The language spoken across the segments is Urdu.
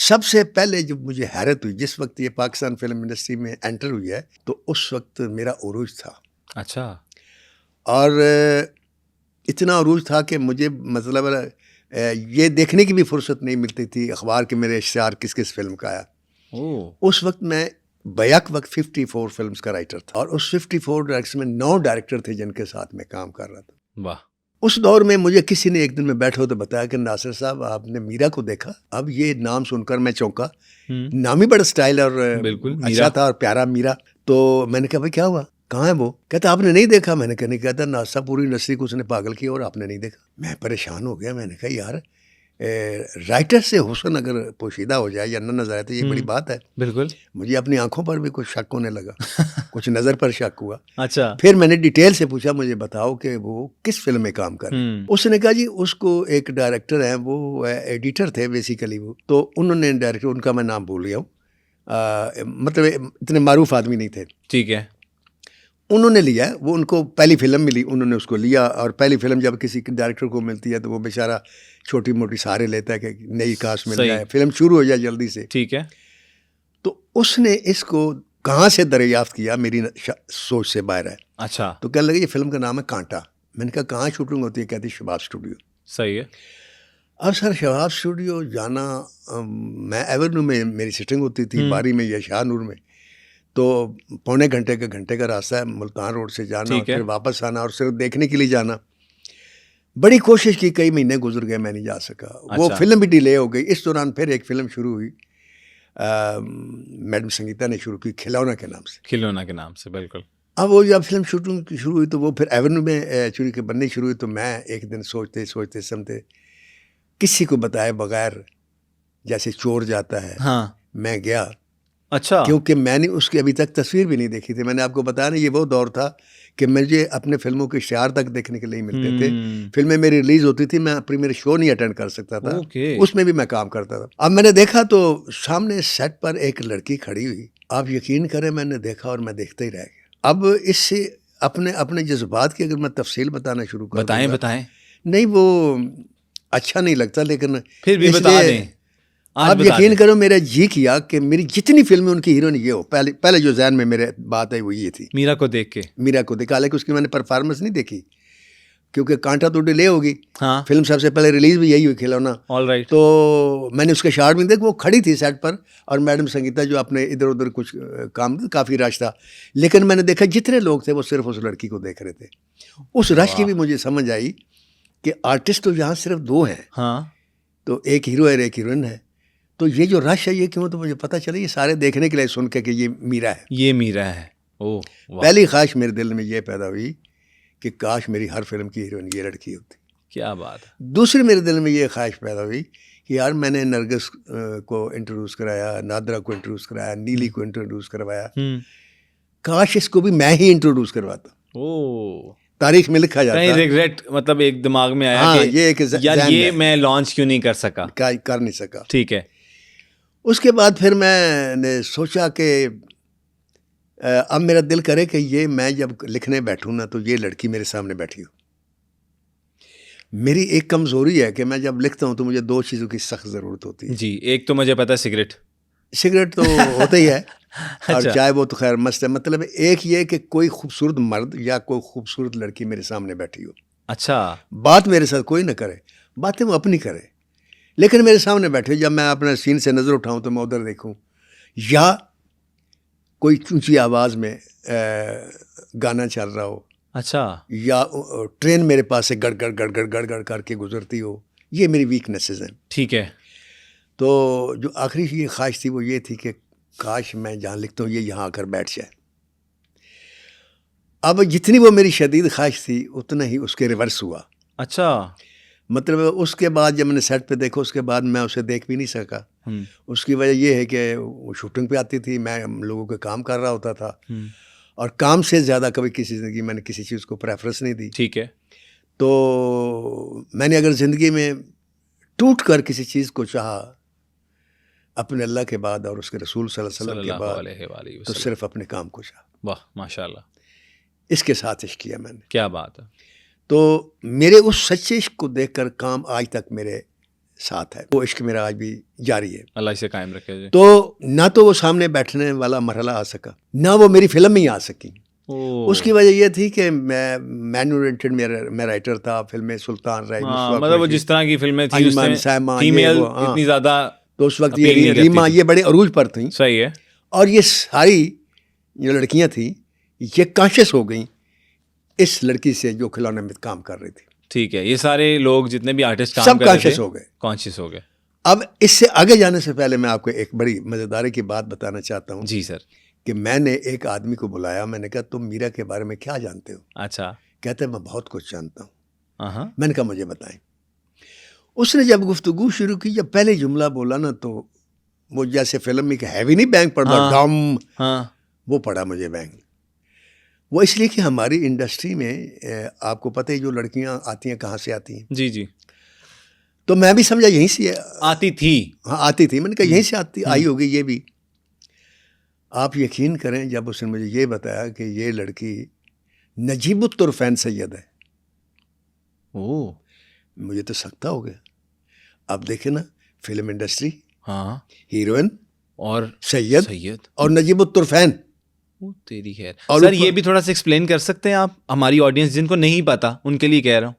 سب سے پہلے جب مجھے حیرت ہوئی جس وقت یہ پاکستان فلم انڈسٹری میں انٹر ہوئی ہے تو اس وقت میرا عروج تھا. اچھا. اور اتنا عروج تھا کہ مجھے مطلب یہ دیکھنے کی بھی فرصت نہیں ملتی تھی اخبار کے میرے اشتہار کس کس فلم کا آیا. اس وقت میں بیک وقت 54 فلمز کا رائٹر تھا اور اس 54 ڈائریکٹرز میں 9 ڈائریکٹر تھے جن کے ساتھ میں کام کر رہا تھا. واہ. اس دور میں مجھے کسی نے ایک دن میں بیٹھا تو بتایا کہ ناصر صاحب آپ نے میرا کو دیکھا. اب یہ نام سن کر میں چونکا. نام ہی بڑا سٹائل اور اچھا تھا اور پیارا میرا. تو میں نے کہا بھائی کیا ہوا, کہاں ہے وہ؟ کہتا آپ نے نہیں دیکھا. میں نے کہا نہیں. کہتا ناصر صاحب پوری انڈسٹری کو اس نے پاگل کیا اور آپ نے نہیں دیکھا. میں پریشان ہو گیا. میں نے کہا یار رائٹر سے حسن اگر پوشیدہ ہو جائے یا نہ نظر آئے تو یہ بڑی بات ہے. بالکل. مجھے اپنی آنکھوں پر بھی کچھ شک ہونے لگا. کچھ نظر پر شک ہوا. اچھا. پھر میں نے ڈیٹیل سے پوچھا مجھے بتاؤ کہ وہ کس فلم میں کام کر رہے ہیں. اس نے کہا جی اس کو ایک ڈائریکٹر ہیں وہ ایڈیٹر تھے بیسیکلی وہ, تو انہوں نے ڈائریکٹر ان کا میں نام بھول گیا ہوں, مطلب اتنے معروف آدمی نہیں تھے. ٹھیک ہے. انہوں نے لیا, وہ ان کو پہلی فلم ملی, انہوں نے اس کو لیا. اور پہلی فلم جب کسی ڈائریکٹر کو ملتی ہے تو وہ بیچارہ چھوٹی موٹی سہارے لیتا ہے کہ نئی کاسٹ مل جائے, فلم شروع ہو جائے جلدی سے. ٹھیک ہے. تو اس نے اس کو کہاں سے دریافت کیا میری سوچ سے باہر ہے. اچھا. تو کہنے لگے یہ فلم کا نام ہے کانٹا. میں نے کہا کہاں شوٹنگ ہوتی ہے؟ کہتی شباب اسٹوڈیو. صحیح ہے. اب سر شباب اسٹوڈیو جانا, میں ایورنیو میں میری سٹنگ ہوتی تھی, باری میں یا شاہ نور میں, تو پونے گھنٹے کا راستہ ہے ملتان روڈ سے جانا اور پھر واپس آنا اور صرف دیکھنے کے لیے جانا. بڑی کوشش کی, کئی مہینے گزر گئے, میں نہیں جا سکا. وہ فلم بھی ڈیلے ہو گئی. اس دوران پھر ایک فلم شروع ہوئی, میڈم سنگیتا نے شروع کی کھلونا کے نام سے. کھلونا کے نام سے, بالکل. اب وہ جب فلم شوٹنگ شروع ہوئی تو وہ پھر ایونیو میں چوری کے بننے شروع ہوئی. تو میں ایک دن سوچتے سمتے کسی کو بتائے بغیر جیسے چور جاتا ہے, ہاں, میں گیا. اچھا. کیونکہ میں نے اس کی ابھی تک تصویر بھی نہیں دیکھی تھی. میں نے آپ کو بتایا نا, یہ وہ دور تھا کہ مجھے اپنے فلموں کے اشتہار تک دیکھنے کے لیے ملتے تھے. فلمیں میری ریلیز ہوتی تھی, میں پریمیئر شو نہیں اٹینڈ کر سکتا تھا, اس میں بھی میں کام کرتا تھا. اب میں نے دیکھا تو سامنے سیٹ پر ایک لڑکی کھڑی ہوئی. آپ یقین کریں میں نے دیکھا اور میں دیکھتا ہی رہ گیا. اب اس سے اپنے جذبات کی اگر میں تفصیل بتانا شروع کروں, بتائیں. نہیں وہ اچھا نہیں لگتا, لیکن پھر بھی بتا دیں. آپ یقین کرو میرا جی کیا کہ میری جتنی فلمیں ان کی ہیروئن یہ ہو. پہلے جو ذہن میں میرے بات ہے وہ یہ تھی, میرا کو دیکھ کے. میرا کو دیکھا, لیکن اس کی میں نے پرفارمنس نہیں دیکھی کیونکہ کانٹا تو ڈیلے ہوگی. ہاں, فلم سب سے پہلے ریلیز بھی یہی ہوئی کھلونا. All right. تو میں نے اس کا شارٹ بھی دیکھا, وہ کھڑی تھی سیٹ پر اور میڈم سنگیتا جو اپنے ادھر ادھر کچھ کام کافی رش تھا, لیکن میں نے دیکھا جتنے لوگ تھے وہ صرف اس لڑکی کو دیکھ رہے تھے. اس رش کی بھی مجھے سمجھ آئی کہ آرٹسٹ تو یہاں صرف 2 ہیں. ہاں, تو ایک ہیرو ہے ایک ہیروئن ہے. تو یہ جو رش ہے یہ کیوں, تو مجھے پتہ چلا یہ سارے دیکھنے کے لیے سن کے کہ یہ میرا ہے. یہ میرا ہے. اوہ, پہلی خواہش میرے دل میں یہ پیدا ہوئی کہ کاش میری ہر فلم کی ہیروئن یہ لڑکی ہوتی. کیا بات ہے. دوسری میرے دل میں یہ خواہش پیدا ہوئی کہ یار میں نے نرگس کو انٹروڈیوس کرایا, نادرا کو انٹروڈیوس کرایا, نیلی کو انٹروڈیوس کروایا, کاش اس کو بھی میں ہی انٹروڈیوس کرواتا. اوہ, تاریخ میں لکھا جاتا ہے. کہیں ریگریٹ مطلب ایک دماغ میں آیا کہ یار یہ میں لانچ کیوں نہیں کر سکا, کر نہیں سکا. ٹھیک ہے. اس کے بعد پھر میں نے سوچا کہ اب میرا دل کرے کہ یہ میں جب لکھنے بیٹھوں نا تو یہ لڑکی میرے سامنے بیٹھی ہو. میری ایک کمزوری ہے کہ میں جب لکھتا ہوں تو مجھے 2 چیزوں کی سخت ضرورت ہوتی ہے. جی, ایک تو مجھے پتا سگریٹ تو ہوتا ہی ہے اور چائے وہ تو خیر مست ہے. مطلب ایک یہ کہ کوئی خوبصورت مرد یا کوئی خوبصورت لڑکی میرے سامنے بیٹھی ہو. اچھا. بات میرے ساتھ کوئی نہ کرے, باتیں وہ اپنی کرے, لیکن میرے سامنے بیٹھے ہو. جب میں اپنے سین سے نظر اٹھاؤں تو میں ادھر دیکھوں, یا کوئی اونچی آواز میں گانا چل رہا ہو. اچھا. یا ٹرین میرے پاس سے گڑ گڑ گڑ گڑ گڑ گڑ کر کے گزرتی ہو. یہ میری ویکنیسز ہیں. ٹھیک ہے. تو جو آخری یہ خواہش تھی وہ یہ تھی کہ کاش میں جہاں لکھتا ہوں یہ یہاں آ کر بیٹھ جائے. اب جتنی وہ میری شدید خواہش تھی اتنا ہی اس کے ریورس ہوا. اچھا. مطلب اس کے بعد جب میں نے سیٹ پہ دیکھا اس کے بعد میں اسے دیکھ بھی نہیں سکا. اس کی وجہ یہ ہے کہ وہ شوٹنگ پہ آتی تھی, میں لوگوں کے کام کر رہا ہوتا تھا, اور کام سے زیادہ کبھی کسی زندگی میں نے کسی چیز کو پریفرنس نہیں دی. ٹھیک ہے. تو میں نے اگر زندگی میں ٹوٹ کر کسی چیز کو چاہا اپنے اللہ کے بعد اور اس کے رسول صلی اللہ علیہ وسلم کے بعد, تو صرف اپنے کام کو چاہا. واہ, ماشاء اللہ. اس کے ساتھ عشق کیا میں نے. کیا بات ہے. تو میرے اس سچے عشق کو دیکھ کر کام آج تک میرے ساتھ ہے. وہ عشق میرا آج بھی جاری ہے, اللہ اسے قائم رکھے جی. تو نہ تو وہ سامنے بیٹھنے والا مرحلہ آ سکا, نہ وہ میری فلم میں ہی آ سکی. اس کی وجہ یہ تھی کہ میں مینوریٹڈ میں رائٹر تھا. فلمیں سلطان رائی, مطلب وہ جس طرح کی فلمیں تھیں فیمیل اتنی زیادہ, تو اس وقت یہ ریما یہ بڑے عروج پر تھیں. صحیح ہے. اور یہ ساری جو لڑکیاں تھیں یہ کانشیس ہو گئیں اس لڑکی سے جو کھلونے میں کام کر رہی تھی. ٹھیک ہے, یہ سارے لوگ جتنے بھی آرٹسٹ کام سب کر رہے تھے کانشیس ہو گئے. گئے. اب اس سے آگے جانے سے پہلے میں آپ کو ایک بڑی مزیداری کی بات بتانا چاہتا ہوں. جی سر. کہ میں نے ایک آدمی کو بلایا, میں نے کہا تم میرا کے بارے میں کیا جانتے ہو؟ اچھا. کہتے ہیں میں بہت کچھ جانتا ہوں. میں نے کہا مجھے بتائیں. اس نے جب گفتگو شروع کی, جب پہلے جملہ بولا نا تو وہ جیسے فلم میں کہ ہیوی نہیں بینگ پڑتا ڈم, وہ پڑا مجھے بینگ. وہ اس لیے کہ ہماری انڈسٹری میں آپ کو پتہ ہے جو لڑکیاں آتی ہیں کہاں سے آتی ہیں. جی جی. تو میں بھی سمجھا یہیں سے آتی تھی. ہاں آتی تھی. میں نے کہا یہیں سے آئی ہوگی یہ بھی. آپ یقین کریں جب اس نے مجھے یہ بتایا کہ یہ لڑکی نجیب الطرفین سید ہے, مجھے تو سکتا ہو گیا. اب دیکھیں نا فلم انڈسٹری, ہیروئن اور سید اور نجیب الطرفین. تیری خیر. سر یہ بھی تھوڑا سا ایکسپلین کر سکتے ہیں آپ ہماری آڈینس جن کو نہیں پتا ان کے لیے کہہ رہا ہوں.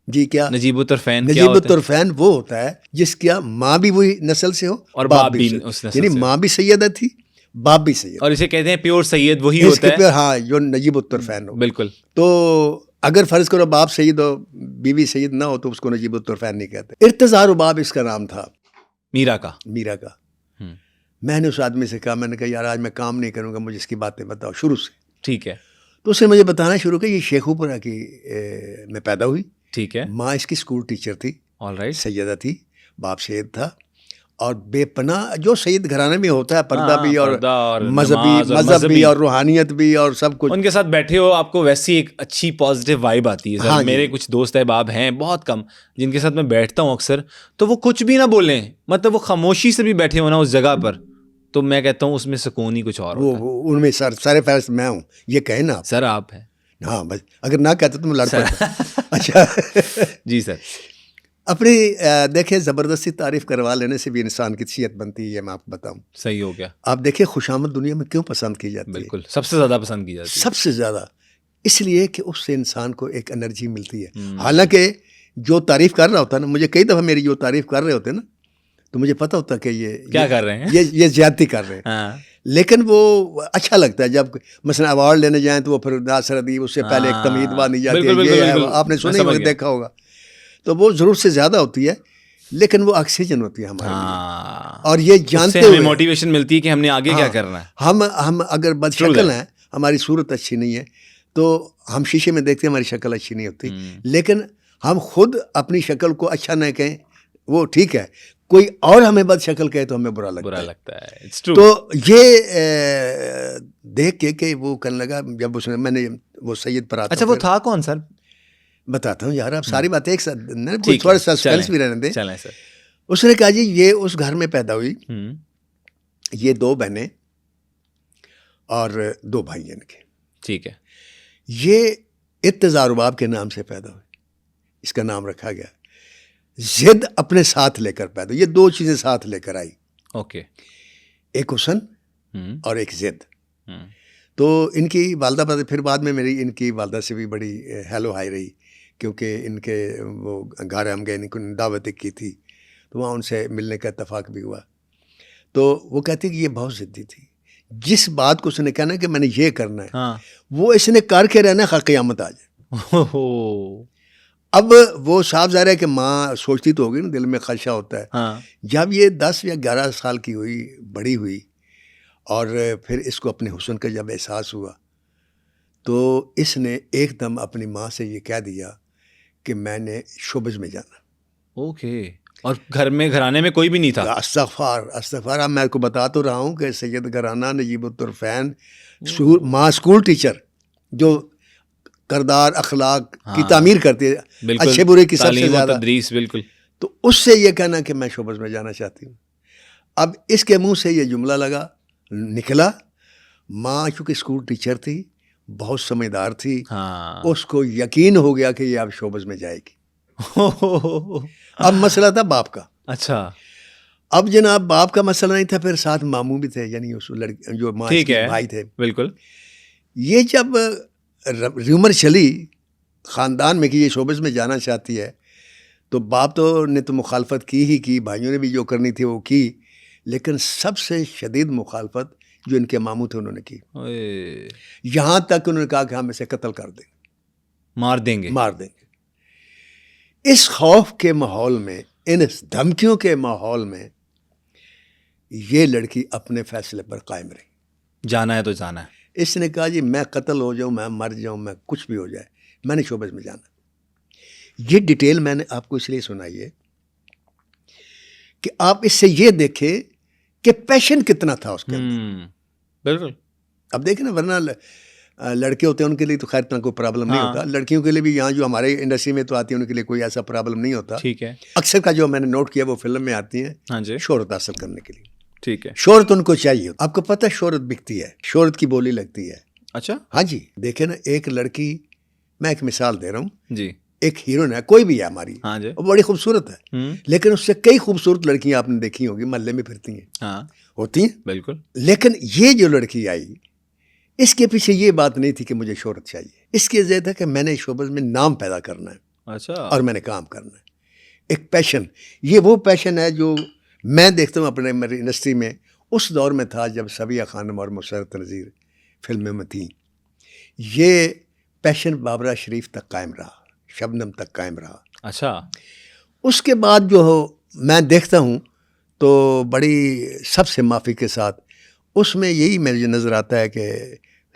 جی کیا نجیب الطرفین؟ نجیب الطرفین وہ ہوتا ہے جس کی ماں بھی وہی نسل سے ہو اور باپ بھی اس نسل سے, یعنی ماں بھی سیدہ تھی باپ بھی سید, اور اسے کہتے ہیں پیور سید وہی ہوتا ہے. ہاں جو نجیب الطرفین ہو. بالکل. تو اگر فرض کرو باپ سید ہو بیوی سید نہ ہو تو اس کو نجیب الطرفین نہیں کہتے. ارتضا رباب اس کا نام تھا, میرا کا. میں نے اس آدمی سے کہا, میں نے کہا یار آج میں کام نہیں کروں گا, مجھے اس کی باتیں بتاؤ شروع سے. ٹھیک ہے. تو اس نے مجھے بتانا شروع کیا. یہ شیخوپورہ کی میں پیدا ہوئی. ٹھیک ہے. ماں اس کی اسکول ٹیچر تھی, آل رائٹ, سیدہ تھی, باپ سید تھا. اور بے پناہ جو سید گھرانے میں ہوتا ہے, پردہ بھی اور مذہب بھی اور روحانیت بھی اور سب کچھ. ان کے ساتھ بیٹھے ہو آپ کو ویسی ایک اچھی پازیٹیو وائب آتی ہے. سر میرے کچھ دوست احباب ہیں بہت کم جن کے ساتھ میں بیٹھتا ہوں اکثر, تو وہ کچھ بھی نہ بولیں, مطلب وہ خاموشی سے بھی بیٹھے ہو نا اس جگہ پر, تو میں کہتا ہوں اس میں سکون ہی کچھ اور ہوتا ہے. ان میں سر فہرست میں ہوں, یہ کہیں نا سر آپ ہیں. ہاں بس اگر نہ کہتے تو میں لڑ پڑتا. اچھا جی سر. اپنی دیکھیں زبردستی تعریف کروا لینے سے بھی انسان کی شخصیت بنتی ہے, میں آپ کو بتاؤں. صحیح ہو گیا. آپ دیکھیں خوشامد دنیا میں کیوں پسند کی جاتی ہے؟ بالکل سب سے زیادہ پسند کی جاتی ہے. سب سے زیادہ اس لیے کہ اس سے انسان کو ایک انرجی ملتی ہے. حالانکہ جو تعریف کر رہا ہوتا ہے نا, مجھے کئی دفعہ میری جو تعریف کر رہے ہوتے ہیں نا, تو مجھے پتا ہوتا کہ یہ کیا کر رہے ہیں, یہ زیادتی کر رہے ہیں. لیکن وہ اچھا لگتا ہے جب مثلا ایوارڈ لینے جائیں تو وہ پھر ناصر ادیب اس سے پہلے ایک تمہید باندھی جاتی ہے, آپ نے سنا ہی دیکھا ہوگا. تو وہ ضرور سے زیادہ ہوتی ہے, لیکن وہ آکسیجن ہوتی ہے ہمارے لیے. اور یہ جانتے ہوئے موٹیویشن ملتی ہے کہ ہم نے آگے کیا کرنا ہے. ہم اگر بد شکل ہیں, ہماری صورت اچھی نہیں ہے, تو ہم شیشے میں دیکھتے ہیں ہماری شکل اچھی نہیں ہوتی, لیکن ہم خود اپنی شکل کو اچھا نہ کہیں وہ ٹھیک ہے, کوئی اور ہمیں بد شکل کہے تو ہمیں برا لگتا ہے. تو یہ دیکھ کے کہ وہ کرنے لگا, جب اس نے میں نے وہ سید پر آتا. اچھا وہ تھا کون سر؟ بتاتا ہوں یار, آپ ساری باتیں ایک ساتھ تھوڑا سسپینس بھی رہنے دیں. سر. اس نے کہا جی یہ اس گھر میں پیدا ہوئی, یہ 2 بہنیں اور 2 بھائی ان کے. ٹھیک ہے. یہ ارتضا رباب کے نام سے پیدا ہوئی, اس کا نام رکھا گیا. زد اپنے ساتھ لے کر پیدا, یہ 2 چیزیں ساتھ لے کر آئی. اوکے. ایک حسن اور ایک زد. تو ان کی والدہ پھر بعد میں میری ان کی والدہ سے بھی بڑی ہیلو ہائی رہی, کیونکہ ان کے وہ گھر ہم گئے, ان کو دعوت کی تھی, تو وہاں ان سے ملنے کا اتفاق بھی ہوا. تو وہ کہتی کہ یہ بہت ضدی تھی, جس بات کو اس نے کہنا کہ میں نے یہ کرنا ہے, وہ اس نے کر کے رہنا ہے, قیامت آ جائے. اب وہ صاف ظاہر ہے کہ ماں سوچتی تو ہوگی نا, دل میں خدشہ ہوتا ہے. جب یہ 10 یا 11 سال کی ہوئی, بڑی ہوئی, اور پھر اس کو اپنے حسن کا جب احساس ہوا, تو اس نے ایک دم اپنی ماں سے یہ کہہ دیا کہ میں نے شوبز میں جانا. اوکے. اور گھر میں گھرانے میں کوئی بھی نہیں تھا؟ استغفار. اب میں کو بتا تو رہا ہوں کہ سید گھرانہ نجیب الطرفین, ماں اسکول ٹیچر جو کردار اخلاق کی تعمیر کرتی ہے, اچھے برے کی سب سے زیادہ تدریس. بالکل. تو اس سے یہ کہنا کہ میں شوبز میں جانا چاہتی ہوں. اب اس کے منہ سے یہ جملہ نکلا. ماں چونکہ اسکول ٹیچر تھی, بہت سمجھدار تھی, اس کو یقین ہو گیا کہ یہ اب شوبز میں جائے گی. اب مسئلہ تھا باپ کا. اچھا اب جناب باپ کا مسئلہ نہیں تھا, پھر ساتھ ماموں بھی تھے, یعنی اس لڑکی جو ماں کے بھائی تھے. بالکل. یہ جب ریومر چلی خاندان میں کہ یہ شوبز میں جانا چاہتی ہے, تو باپ نے تو مخالفت کی, بھائیوں نے بھی جو کرنی تھی وہ کی, لیکن سب سے شدید مخالفت جو ان کے ماموں تھے انہوں نے کی. یہاں تک انہوں نے کہا کہ ہم اسے قتل کر دیں گے, مار دیں گے. اس خوف کے ماحول میں, ان دھمکیوں کے ماحول میں یہ لڑکی اپنے فیصلے پر قائم رہی. جانا ہے تو جانا ہے. اس نے کہا جی میں قتل ہو جاؤں, میں مر جاؤں, میں کچھ بھی ہو جائے, میں نے شوبز میں جانا. یہ ڈیٹیل میں نے آپ کو اس لیے سنائی ہے کہ آپ اس سے یہ دیکھیں کہ پیشن کتنا تھا اس کے اندر. بالکل. اب دیکھیں نا, ورنہ لڑکے ہوتے ہیں ان کے لیے تو خیر اتنا کوئی پرابلم نہیں ہوتا, لڑکیوں کے لیے بھی یہاں جو ہمارے انڈسٹری میں تو آتی ہیں ان کے لیے کوئی ایسا پرابلم نہیں ہوتا. ٹھیک ہے. اکثر کا جو میں نے نوٹ کیا وہ فلم میں آتی ہیں ہاں جی, شہرت حاصل کرنے کے لیے. ٹھیک ہے. شہرت ان کو چاہیے. آپ کو پتہ ہے شہرت بکتی ہے, شہرت کی بولی لگتی ہے. اچھا. ہاں جی, دیکھیں نا ایک لڑکی, میں ایک مثال دے رہا ہوں جی, ایک ہیروئن ہے, کوئی بھی ہے ہماری, ہاں جی, وہ بڑی خوبصورت ہے, لیکن اس سے کئی خوبصورت لڑکیاں آپ نے دیکھی ہوگی محلے میں پھرتی ہیں. ہاں ہوتی ہیں بالکل. لیکن یہ جو لڑکی آئی اس کے پیچھے یہ بات نہیں تھی کہ مجھے شہرت چاہیے, اس کی وجہ تھا کہ میں نے شعبہ میں نام پیدا کرنا ہے. اچھا. اور میں نے کام کرنا ہے. ایک پیشن, یہ وہ پیشن ہے جو میں دیکھتا ہوں اپنے میری انڈسٹری میں اس دور میں تھا جب سبیہ خانم اور مسرت نذیر فلموں میں تھیں. یہ پیشن بابرہ شریف تک قائم رہا, شبنم تک قائم رہا. اچھا. اس کے بعد جو میں دیکھتا ہوں تو بڑی سب سے معافی کے ساتھ اس میں یہی مجھے نظر آتا ہے کہ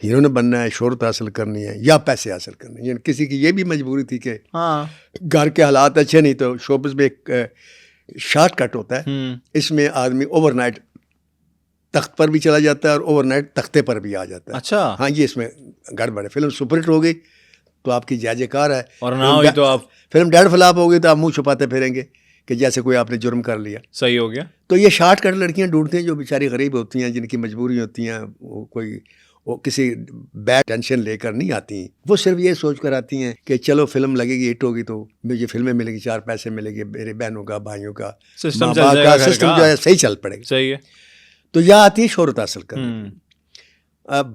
ہیرو نے بننا ہے, شہرت حاصل کرنی ہے یا پیسے حاصل کرنے. یعنی کسی کی یہ بھی مجبوری تھی کہ گھر کے حالات اچھے نہیں, تو شوبز میں ایک شارٹ کٹ ہوتا ہے, اس میں آدمی اوور نائٹ تخت پر بھی چلا جاتا ہے اور اوور نائٹ تختے پر بھی آ جاتا ہے. اچھا. ہاں یہ اس میں گڑبڑ ہے. فلم سپر ہٹ ہو گئی تو آپ کی جے جے کار ہے, اور نہ ہوئی تو آپ فلم ڈیڑھ فلاپ ہو گئی تو آپ منہ چھپاتے پھریں گے کہ جیسے کوئی آپ نے جرم کر لیا. صحیح ہو گیا. تو یہ شارٹ کٹ لڑکیاں ڈھونڈتی ہیں جو بیچاری غریب ہوتی ہیں, جن کی مجبوری ہوتی ہیں, وہ کسی بیڈ ٹینشن لے کر نہیں آتی ہیں, وہ صرف یہ سوچ کر آتی ہیں کہ چلو فلم لگے گی, ہٹ ہوگی تو مجھے فلمیں ملے گی, 4 پیسے ملے گی, میرے بہنوں کا, بھائیوں کا, سسٹم جو ہے صحیح چل پڑے گا. صحیح ہے. تو یہاں آتی ہے شہرت حاصل کرنے.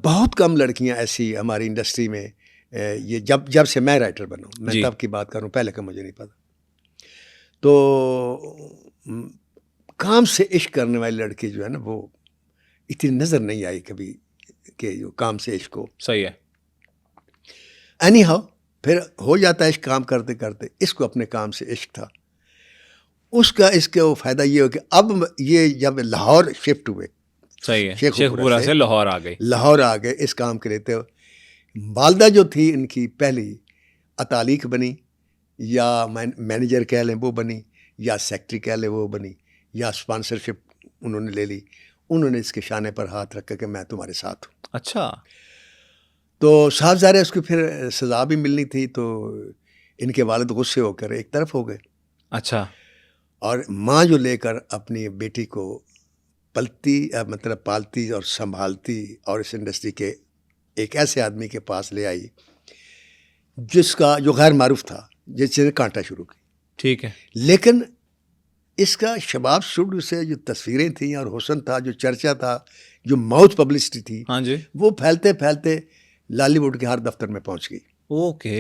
بہت کم لڑکیاں ایسی ہماری انڈسٹری میں, یہ جب سے میں رائٹر بنا ہوں, میں تب کی بات کروں, پہلے کا مجھے نہیں پتا. تو کام سے عشق کرنے والی لڑکی جو ہے نا وہ اتنی نظر نہیں آئی کبھی کہ جو کام سے عشق ہو. صحیح ہے. اینی ہاؤ پھر ہو جاتا ہے عشق کام کرتے کرتے. اس کو اپنے کام سے عشق تھا, اس کا وہ فائدہ یہ ہو کہ اب یہ جب لاہور شفٹ ہوئے, صحیح ہے, شیخ پورہ سے لاہور آ گئے اس کام کے لیے. تو والدہ جو تھی ان کی پہلی اتالیق بنی, یا مینیجر کہہ لیں وہ بنی, یا سیکٹری کہہ لیں وہ بنی, یا اسپانسرشپ انہوں نے لے لی. انہوں نے اس کے شانے پر ہاتھ رکھا کہ میں تمہارے ساتھ ہوں. اچھا. تو صاحب ظاہر ہے اس کو پھر سزا بھی ملنی تھی, تو ان کے والد غصے ہو کر ایک طرف ہو گئے. اچھا. اور ماں جو لے کر اپنی بیٹی کو پالتی اور سنبھالتی, اور اس انڈسٹری کے ایک ایسے آدمی کے پاس لے آئی جو غیر معروف تھا, جس نے کانٹا شروع کی. ٹھیک ہے. لیکن اس کا شباب اسٹوڈیو سے جو تصویریں تھیں اور حسن تھا, جو چرچا تھا, جو ماؤتھ پبلسٹی تھی, ہاں جی, وہ پھیلتے پھیلتے لالی ووڈ کے ہر دفتر میں پہنچ گئی. اوکے.